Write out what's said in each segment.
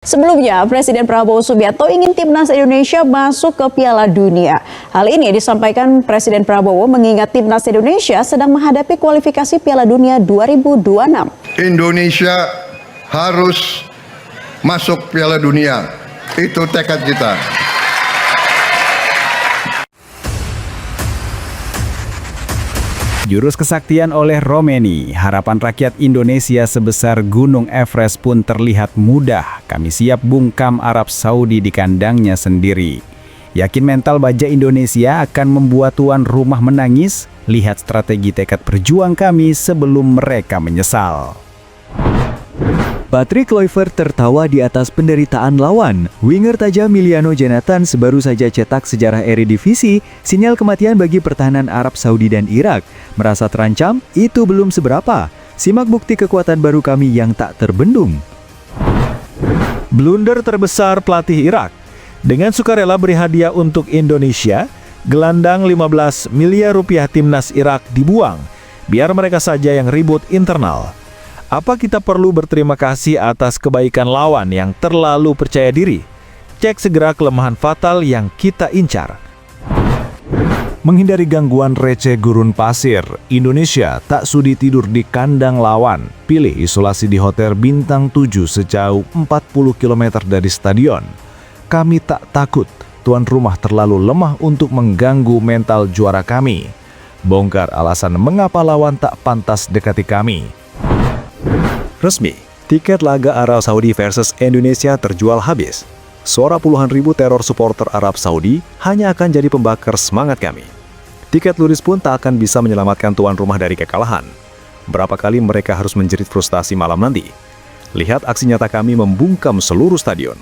Sebelumnya, Presiden Prabowo Subianto ingin timnas Indonesia masuk ke Piala Dunia. Hal ini disampaikan Presiden Prabowo mengingat timnas Indonesia sedang menghadapi kualifikasi Piala Dunia 2026. Indonesia harus masuk Piala Dunia. Itu tekad kita. Jurus kesaktian oleh Romeni, harapan rakyat Indonesia sebesar Gunung Everest pun terlihat mudah. Kami siap bungkam Arab Saudi di kandangnya sendiri. Yakin mental baja Indonesia akan membuat tuan rumah menangis? Lihat strategi tekad berjuang kami sebelum mereka menyesal. Patrick Kluivert tertawa di atas penderitaan lawan. Winger tajam Emiliano Jonathan baru saja cetak sejarah Eredivisie, sinyal kematian bagi pertahanan Arab Saudi dan Irak. Merasa terancam? Itu belum seberapa. Simak bukti kekuatan baru kami yang tak terbendung. Blunder terbesar pelatih Irak. Dengan sukarela beri hadiah untuk Indonesia, gelandang 15 miliar rupiah timnas Irak dibuang. Biar mereka saja yang ribut internal. Apa kita perlu berterima kasih atas kebaikan lawan yang terlalu percaya diri? Cek segera kelemahan fatal yang kita incar. Menghindari gangguan receh gurun pasir, Indonesia tak sudi tidur di kandang lawan. Pilih isolasi di Hotel Bintang 7 sejauh 40 km dari stadion. Kami tak takut, tuan rumah terlalu lemah untuk mengganggu mental juara kami. Bongkar alasan mengapa lawan tak pantas dekati kami. Resmi, tiket laga Arab Saudi versus Indonesia terjual habis. Suara puluhan ribu teror supporter Arab Saudi hanya akan jadi pembakar semangat kami. Tiket luris pun tak akan bisa menyelamatkan tuan rumah dari kekalahan. Berapa kali mereka harus menjerit frustasi malam nanti? Lihat aksi nyata kami membungkam seluruh stadion.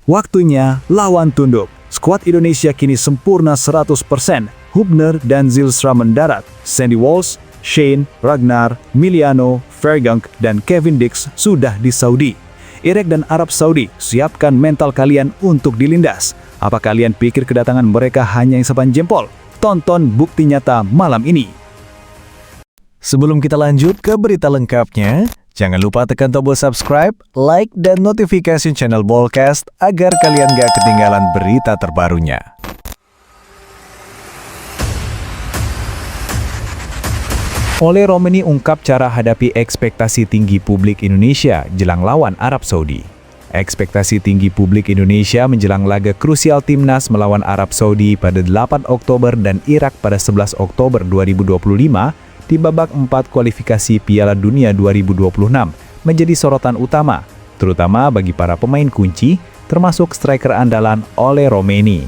Waktunya lawan tunduk. Skuad Indonesia kini sempurna 100%. Hubner dan Zylstra mendarat. Sandy Walsh, Shane, Ragnar, Emiliano, Vergunk, dan Kevin Dix sudah di Saudi. Irak dan Arab Saudi, siapkan mental kalian untuk dilindas. Apa kalian pikir kedatangan mereka hanya isapan jempol? Tonton bukti nyata malam ini. Sebelum kita lanjut ke berita lengkapnya, jangan lupa tekan tombol subscribe, like, dan notifikasi channel Bolcast agar kalian gak ketinggalan berita terbarunya. Oleh Romeni ungkap cara hadapi ekspektasi tinggi publik Indonesia jelang lawan Arab Saudi. Ekspektasi tinggi publik Indonesia menjelang laga krusial timnas melawan Arab Saudi pada 8 Oktober dan Irak pada 11 Oktober 2025 di babak 4 kualifikasi Piala Dunia 2026 menjadi sorotan utama, terutama bagi para pemain kunci, termasuk striker andalan Oleh Romeni.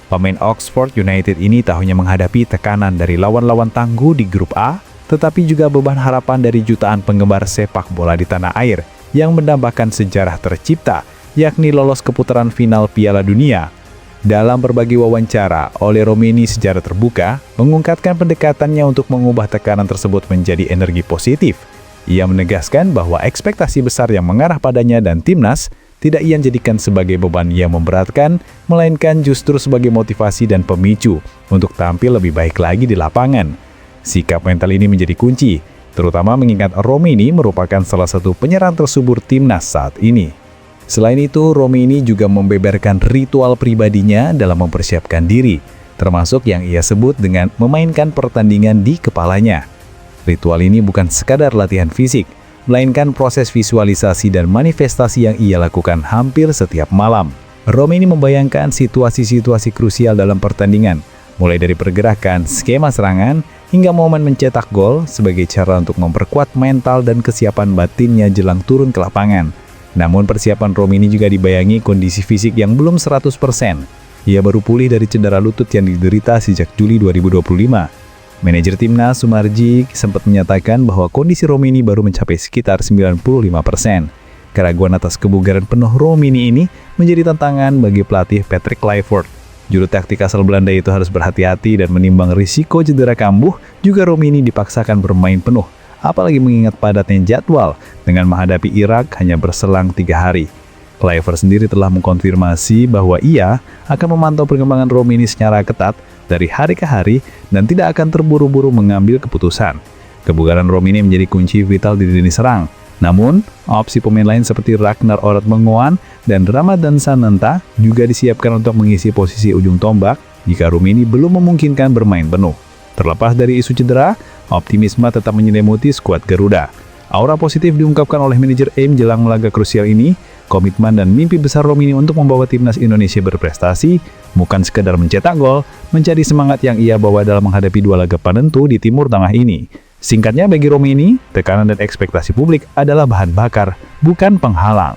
Pemain Oxford United ini tak hanya menghadapi tekanan dari lawan-lawan tangguh di grup A, tetapi juga beban harapan dari jutaan penggemar sepak bola di tanah air yang mendambakan sejarah tercipta, yakni lolos ke putaran final Piala Dunia. Dalam berbagai wawancara, Oleh Romeni secara terbuka mengungkapkan pendekatannya untuk mengubah tekanan tersebut menjadi energi positif. Ia menegaskan bahwa ekspektasi besar yang mengarah padanya dan timnas tidak ia jadikan sebagai beban yang memberatkan, melainkan justru sebagai motivasi dan pemicu untuk tampil lebih baik lagi di lapangan. Sikap mental ini menjadi kunci, terutama mengingat Romeni merupakan salah satu penyerang tersubur timnas saat ini. Selain itu, Romeni juga membeberkan ritual pribadinya dalam mempersiapkan diri, termasuk yang ia sebut dengan memainkan pertandingan di kepalanya. Ritual ini bukan sekadar latihan fisik, melainkan proses visualisasi dan manifestasi yang ia lakukan hampir setiap malam. Romeni membayangkan situasi-situasi krusial dalam pertandingan, mulai dari pergerakan, skema serangan, hingga momen mencetak gol sebagai cara untuk memperkuat mental dan kesiapan batinnya jelang turun ke lapangan. Namun persiapan Romeni juga dibayangi kondisi fisik yang belum 100%. Ia baru pulih dari cedera lutut yang diderita sejak Juli 2025. Manajer timnas Sumarji sempat menyatakan bahwa kondisi Romeni baru mencapai sekitar 95%. Keraguan atas kebugaran penuh Romeni ini menjadi tantangan bagi pelatih Patrick Kluivert. Juru taktik asal Belanda itu harus berhati-hati dan menimbang risiko cedera kambuh, juga Romeni dipaksakan bermain penuh, apalagi mengingat padatnya jadwal dengan menghadapi Irak hanya berselang 3 hari. Kluivert sendiri telah mengkonfirmasi bahwa ia akan memantau perkembangan Romeni secara ketat dari hari ke hari dan tidak akan terburu-buru mengambil keputusan. Kebugaran Romeni menjadi kunci vital di lini serang. Namun, opsi pemain lain seperti Ragnar Orad Mengoan dan Ramadan Sananta juga disiapkan untuk mengisi posisi ujung tombak jika Rumini belum memungkinkan bermain penuh. Terlepas dari isu cedera, optimisme tetap menyelimuti skuad Garuda. Aura positif diungkapkan oleh manajer AIM jelang laga krusial ini. Komitmen dan mimpi besar Rumini untuk membawa timnas Indonesia berprestasi bukan sekedar mencetak gol, menjadi semangat yang ia bawa dalam menghadapi dua laga penentu di Timur Tengah ini. Singkatnya, bagi Rumini, tekanan dan ekspektasi publik adalah bahan bakar, bukan penghalang.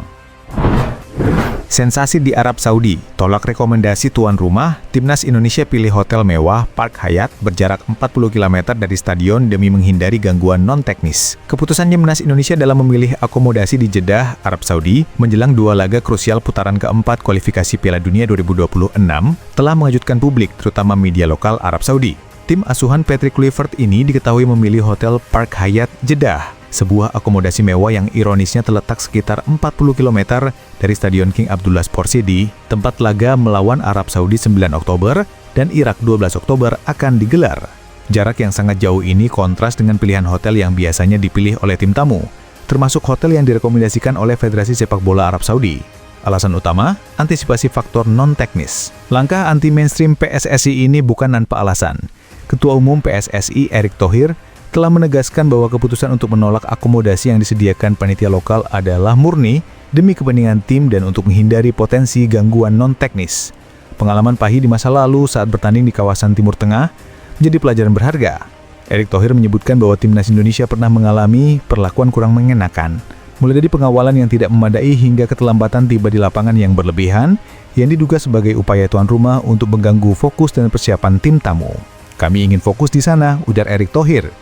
Sensasi di Arab Saudi, tolak rekomendasi tuan rumah, timnas Indonesia pilih hotel mewah Park Hyatt berjarak 40 km dari stadion demi menghindari gangguan non-teknis. Keputusan timnas Indonesia dalam memilih akomodasi di Jeddah, Arab Saudi, menjelang dua laga krusial putaran keempat kualifikasi Piala Dunia 2026 telah mengejutkan publik, terutama media lokal Arab Saudi. Tim asuhan Patrick Kluivert ini diketahui memilih hotel Park Hyatt Jeddah, sebuah akomodasi mewah yang ironisnya terletak sekitar 40 km dari Stadion King Abdullah Sports City, tempat laga melawan Arab Saudi 9 Oktober dan Irak 12 Oktober akan digelar. Jarak yang sangat jauh ini kontras dengan pilihan hotel yang biasanya dipilih oleh tim tamu, termasuk hotel yang direkomendasikan oleh Federasi Sepak Bola Arab Saudi. Alasan utama, antisipasi faktor non-teknis. Langkah anti-mainstream PSSI ini bukan tanpa alasan. Ketua Umum PSSI Erick Thohir telah menegaskan bahwa keputusan untuk menolak akomodasi yang disediakan panitia lokal adalah murni demi kepentingan tim dan untuk menghindari potensi gangguan non-teknis. Pengalaman pahit di masa lalu saat bertanding di kawasan Timur Tengah menjadi pelajaran berharga. Erick Thohir menyebutkan bahwa timnas Indonesia pernah mengalami perlakuan kurang mengenakan, mulai dari pengawalan yang tidak memadai hingga keterlambatan tiba di lapangan yang berlebihan, yang diduga sebagai upaya tuan rumah untuk mengganggu fokus dan persiapan tim tamu. Kami ingin fokus di sana, ujar Erick Thohir.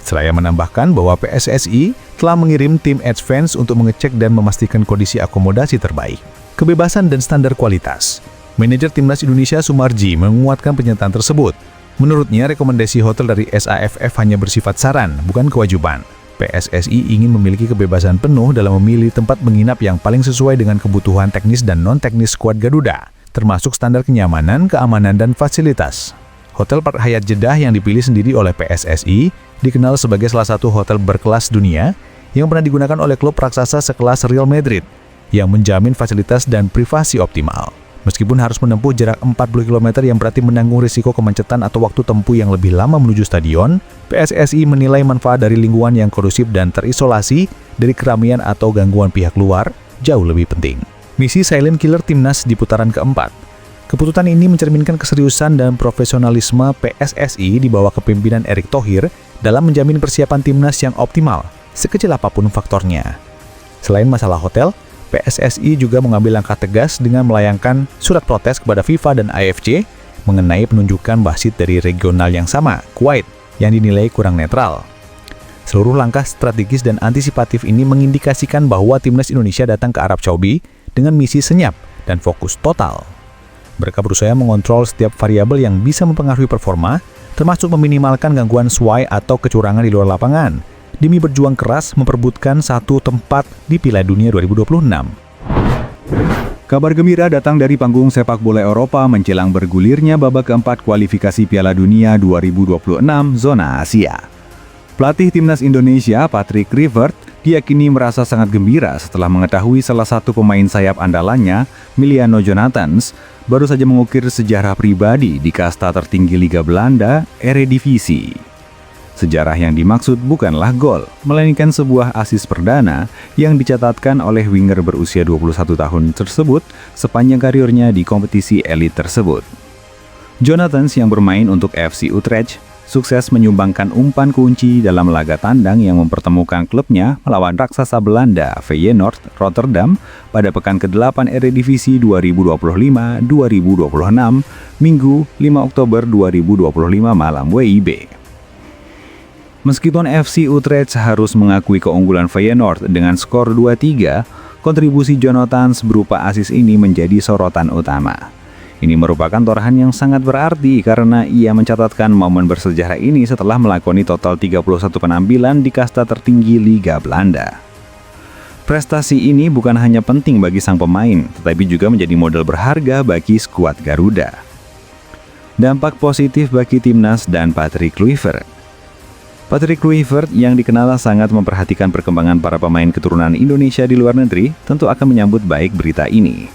Seraya menambahkan bahwa PSSI telah mengirim tim advance untuk mengecek dan memastikan kondisi akomodasi terbaik. Kebebasan dan standar kualitas. Manajer Timnas Indonesia Sumarji menguatkan pernyataan tersebut. Menurutnya, rekomendasi hotel dari SAFF hanya bersifat saran, bukan kewajiban. PSSI ingin memiliki kebebasan penuh dalam memilih tempat menginap yang paling sesuai dengan kebutuhan teknis dan non-teknis skuad Garuda, termasuk standar kenyamanan, keamanan, dan fasilitas. Hotel Park Hyatt Jeddah yang dipilih sendiri oleh PSSI dikenal sebagai salah satu hotel berkelas dunia yang pernah digunakan oleh klub raksasa sekelas Real Madrid yang menjamin fasilitas dan privasi optimal. Meskipun harus menempuh jarak 40 km yang berarti menanggung risiko kemacetan atau waktu tempuh yang lebih lama menuju stadion, PSSI menilai manfaat dari lingkungan yang kondusif dan terisolasi dari keramaian atau gangguan pihak luar jauh lebih penting. Misi Silent Killer Timnas di putaran keempat. Keputusan ini mencerminkan keseriusan dan profesionalisme PSSI di bawah kepemimpinan Erick Thohir dalam menjamin persiapan timnas yang optimal, sekecil apapun faktornya. Selain masalah hotel, PSSI juga mengambil langkah tegas dengan melayangkan surat protes kepada FIFA dan AFC mengenai penunjukan wasit dari regional yang sama, Kuwait, yang dinilai kurang netral. Seluruh langkah strategis dan antisipatif ini mengindikasikan bahwa timnas Indonesia datang ke Arab Saudi dengan misi senyap dan fokus total. Mereka berusaha mengontrol setiap variabel yang bisa mempengaruhi performa, termasuk meminimalkan gangguan sway atau kecurangan di luar lapangan, demi berjuang keras memperebutkan satu tempat di Piala Dunia 2026. Kabar gembira datang dari panggung sepak bola Eropa menjelang bergulirnya babak keempat kualifikasi Piala Dunia 2026 zona Asia. Pelatih timnas Indonesia, Patrick Kluivert, diyakini merasa sangat gembira setelah mengetahui salah satu pemain sayap andalannya, Emiliano Jonathans, baru saja mengukir sejarah pribadi di kasta tertinggi Liga Belanda, Eredivisie. Sejarah yang dimaksud bukanlah gol, melainkan sebuah assist perdana yang dicatatkan oleh winger berusia 21 tahun tersebut sepanjang karirnya di kompetisi elit tersebut. Jonathans yang bermain untuk FC Utrecht sukses menyumbangkan umpan kunci dalam laga tandang yang mempertemukan klubnya melawan raksasa Belanda Feyenoord Rotterdam pada pekan ke-8 Eredivisie 2025-2026, Minggu 5 Oktober 2025 malam WIB. Meskipun FC Utrecht harus mengakui keunggulan Feyenoord dengan skor 2-3, kontribusi Jonathans berupa assist ini menjadi sorotan utama. Ini merupakan torehan yang sangat berarti karena ia mencatatkan momen bersejarah ini setelah melakoni total 31 penampilan di kasta tertinggi Liga Belanda. Prestasi ini bukan hanya penting bagi sang pemain, tetapi juga menjadi modal berharga bagi skuad Garuda. Dampak positif bagi timnas dan Patrick Kluivert. Patrick Kluivert yang dikenal sangat memperhatikan perkembangan para pemain keturunan Indonesia di luar negeri tentu akan menyambut baik berita ini.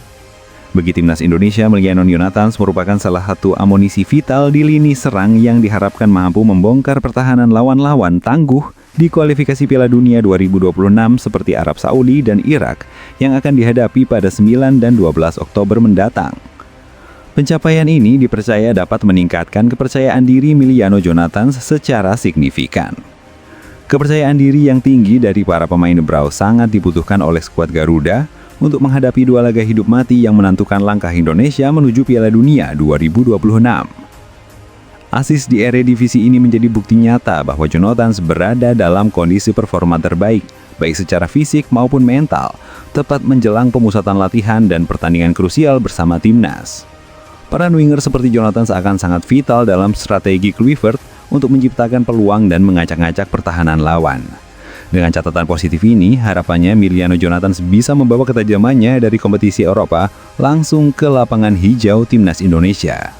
Bagi timnas Indonesia, Emiliano Jonathans merupakan salah satu amunisi vital di lini serang yang diharapkan mampu membongkar pertahanan lawan-lawan tangguh di kualifikasi Piala Dunia 2026 seperti Arab Saudi dan Irak yang akan dihadapi pada 9 dan 12 Oktober mendatang. Pencapaian ini dipercaya dapat meningkatkan kepercayaan diri Emiliano Jonathans secara signifikan. Kepercayaan diri yang tinggi dari para pemain Brau sangat dibutuhkan oleh skuad Garuda untuk menghadapi dua laga hidup mati yang menentukan langkah Indonesia menuju Piala Dunia 2026. Asis di Eredivisie ini menjadi bukti nyata bahwa Jonathans berada dalam kondisi performa terbaik, baik secara fisik maupun mental, tepat menjelang pemusatan latihan dan pertandingan krusial bersama timnas. Peran winger seperti Jonathans akan sangat vital dalam strategi Kluivert untuk menciptakan peluang dan mengacak-ngacak pertahanan lawan. Dengan catatan positif ini, harapannya Emiliano Jonathans bisa membawa ketajamannya dari kompetisi Eropa langsung ke lapangan hijau timnas Indonesia.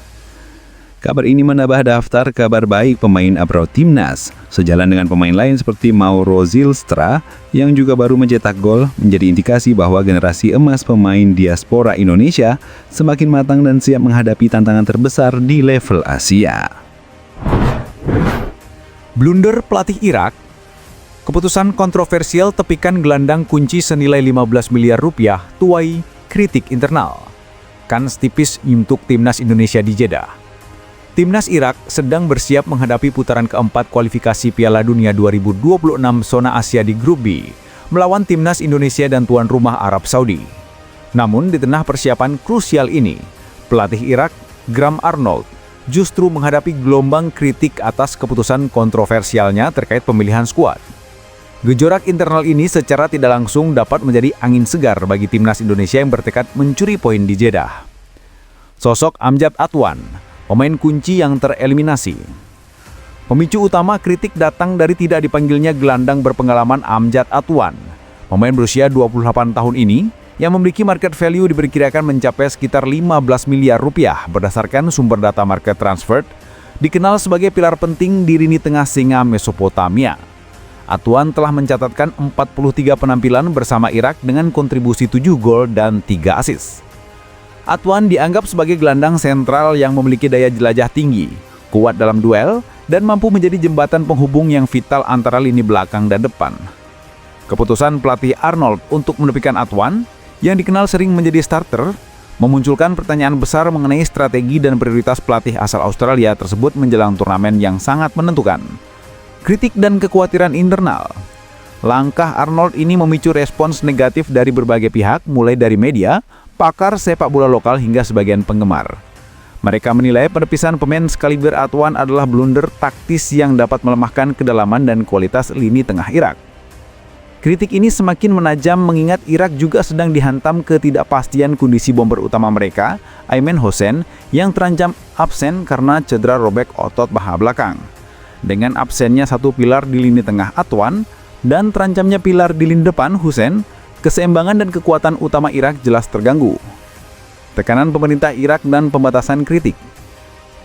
Kabar ini menambah daftar kabar baik pemain abroad timnas, sejalan dengan pemain lain seperti Mauro Zylstra yang juga baru mencetak gol, menjadi indikasi bahwa generasi emas pemain diaspora Indonesia semakin matang dan siap menghadapi tantangan terbesar di level Asia. Blunder pelatih Irak. Keputusan kontroversial tepikan gelandang kunci senilai 15 miliar rupiah tuai kritik internal. Kans tipis untuk timnas Indonesia di Jeddah. Timnas Irak sedang bersiap menghadapi putaran keempat kualifikasi Piala Dunia 2026 zona Asia di Grup B, melawan timnas Indonesia dan tuan rumah Arab Saudi. Namun di tengah persiapan krusial ini, pelatih Irak, Graham Arnold, justru menghadapi gelombang kritik atas keputusan kontroversialnya terkait pemilihan skuad. Gejolak internal ini secara tidak langsung dapat menjadi angin segar bagi timnas Indonesia yang bertekad mencuri poin di Jeddah. Sosok Amjad Atwan, pemain kunci yang tereliminasi. Pemicu utama kritik datang dari tidak dipanggilnya gelandang berpengalaman Amjad Atwan. Pemain berusia 28 tahun ini yang memiliki market value diperkirakan mencapai sekitar 15 miliar rupiah berdasarkan sumber data market transfer, dikenal sebagai pilar penting di lini tengah singa Mesopotamia. Atwan telah mencatatkan 43 penampilan bersama Irak dengan kontribusi 7 gol dan 3 assist. Atwan dianggap sebagai gelandang sentral yang memiliki daya jelajah tinggi, kuat dalam duel, dan mampu menjadi jembatan penghubung yang vital antara lini belakang dan depan. Keputusan pelatih Arnold untuk menepikan Atwan, yang dikenal sering menjadi starter, memunculkan pertanyaan besar mengenai strategi dan prioritas pelatih asal Australia tersebut menjelang turnamen yang sangat menentukan. Kritik dan kekhawatiran internal. Langkah Arnold ini memicu respons negatif dari berbagai pihak, mulai dari media, pakar sepak bola lokal hingga sebagian penggemar. Mereka menilai penepisan pemain sekaliber Atwan adalah blunder taktis yang dapat melemahkan kedalaman dan kualitas lini tengah Irak. Kritik ini semakin menajam mengingat Irak juga sedang dihantam ketidakpastian kondisi bomber utama mereka, Ayman Hossein, yang terancam absen karena cedera robek otot paha belakang. Dengan absennya satu pilar di lini tengah Atwan dan terancamnya pilar di lini depan Hussein, keseimbangan dan kekuatan utama Irak jelas terganggu. Tekanan pemerintah Irak dan pembatasan kritik.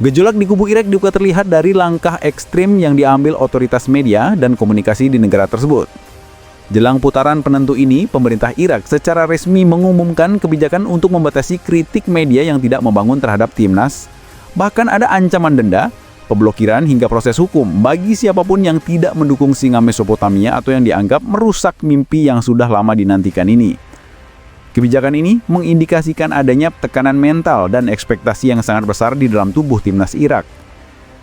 Gejolak di kubu Irak juga terlihat dari langkah ekstrim yang diambil otoritas media dan komunikasi di negara tersebut. Jelang putaran penentu ini, pemerintah Irak secara resmi mengumumkan kebijakan untuk membatasi kritik media yang tidak membangun terhadap timnas. Bahkan ada ancaman denda, pemblokiran hingga proses hukum bagi siapapun yang tidak mendukung singa Mesopotamia atau yang dianggap merusak mimpi yang sudah lama dinantikan ini. Kebijakan ini mengindikasikan adanya tekanan mental dan ekspektasi yang sangat besar di dalam tubuh timnas Irak.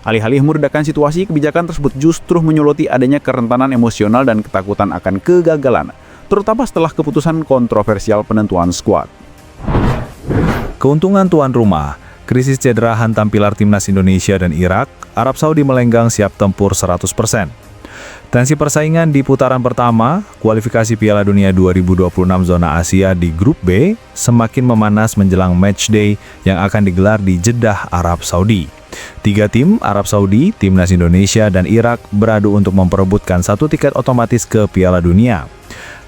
Alih-alih meredakan situasi, kebijakan tersebut justru menyoroti adanya kerentanan emosional dan ketakutan akan kegagalan, terutama setelah keputusan kontroversial penentuan skuad. Keuntungan tuan rumah. Krisis cedera hantam pilar timnas Indonesia dan Irak, Arab Saudi melenggang siap tempur 100%. Tensi persaingan di putaran pertama, kualifikasi Piala Dunia 2026 zona Asia di Grup B, semakin memanas menjelang matchday yang akan digelar di Jeddah, Arab Saudi. 3 tim, Arab Saudi, Timnas Indonesia, dan Irak beradu untuk memperebutkan 1 tiket otomatis ke Piala Dunia.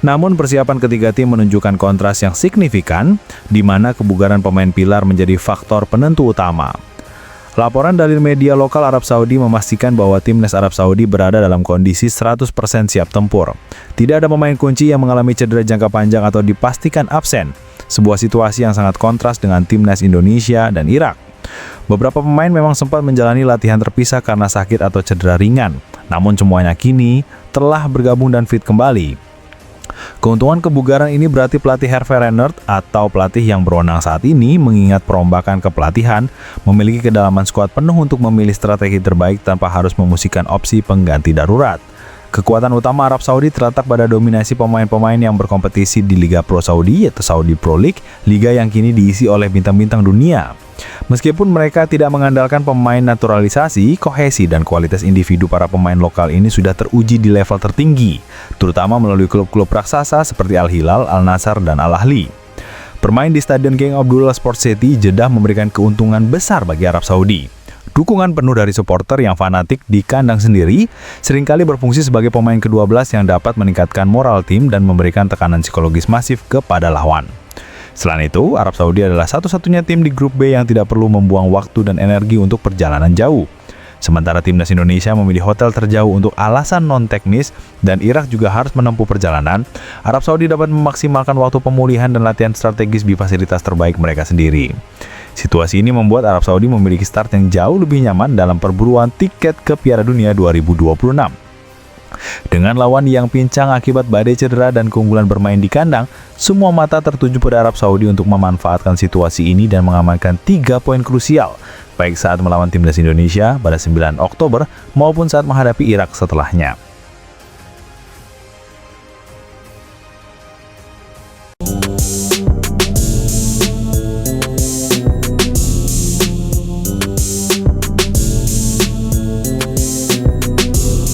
Namun persiapan ketiga tim menunjukkan kontras yang signifikan, di mana kebugaran pemain pilar menjadi faktor penentu utama. Laporan dari media lokal Arab Saudi memastikan bahwa timnas Arab Saudi berada dalam kondisi 100% siap tempur. Tidak ada pemain kunci yang mengalami cedera jangka panjang atau dipastikan absen. Sebuah situasi yang sangat kontras dengan timnas Indonesia dan Irak. Beberapa pemain memang sempat menjalani latihan terpisah karena sakit atau cedera ringan. Namun semuanya kini telah bergabung dan fit kembali. Keuntungan kebugaran ini berarti pelatih Hervé Renard atau pelatih yang berwenang saat ini mengingat perombakan kepelatihan memiliki kedalaman skuad penuh untuk memilih strategi terbaik tanpa harus memusingkan opsi pengganti darurat. Kekuatan utama Arab Saudi terletak pada dominasi pemain-pemain yang berkompetisi di Liga Pro Saudi yaitu Saudi Pro League, liga yang kini diisi oleh bintang-bintang dunia. Meskipun mereka tidak mengandalkan pemain naturalisasi, kohesi dan kualitas individu para pemain lokal ini sudah teruji di level tertinggi, terutama melalui klub-klub raksasa seperti Al Hilal, Al Nassr, dan Al Ahly. Bermain di Stadion King Abdullah Sports City, Jeddah memberikan keuntungan besar bagi Arab Saudi. Dukungan penuh dari supporter yang fanatik di kandang sendiri seringkali berfungsi sebagai pemain ke-12 yang dapat meningkatkan moral tim dan memberikan tekanan psikologis masif kepada lawan. Selain itu, Arab Saudi adalah satu-satunya tim di grup B yang tidak perlu membuang waktu dan energi untuk perjalanan jauh. Sementara timnas Indonesia memilih hotel terjauh untuk alasan non-teknis dan Irak juga harus menempuh perjalanan, Arab Saudi dapat memaksimalkan waktu pemulihan dan latihan strategis di fasilitas terbaik mereka sendiri. Situasi ini membuat Arab Saudi memiliki start yang jauh lebih nyaman dalam perburuan tiket ke Piala Dunia 2026. Dengan lawan yang pincang akibat badai cedera dan keunggulan bermain di kandang, semua mata tertuju pada Arab Saudi untuk memanfaatkan situasi ini dan mengamankan 3 poin krusial, baik saat melawan timnas Indonesia pada 9 Oktober maupun saat menghadapi Irak setelahnya.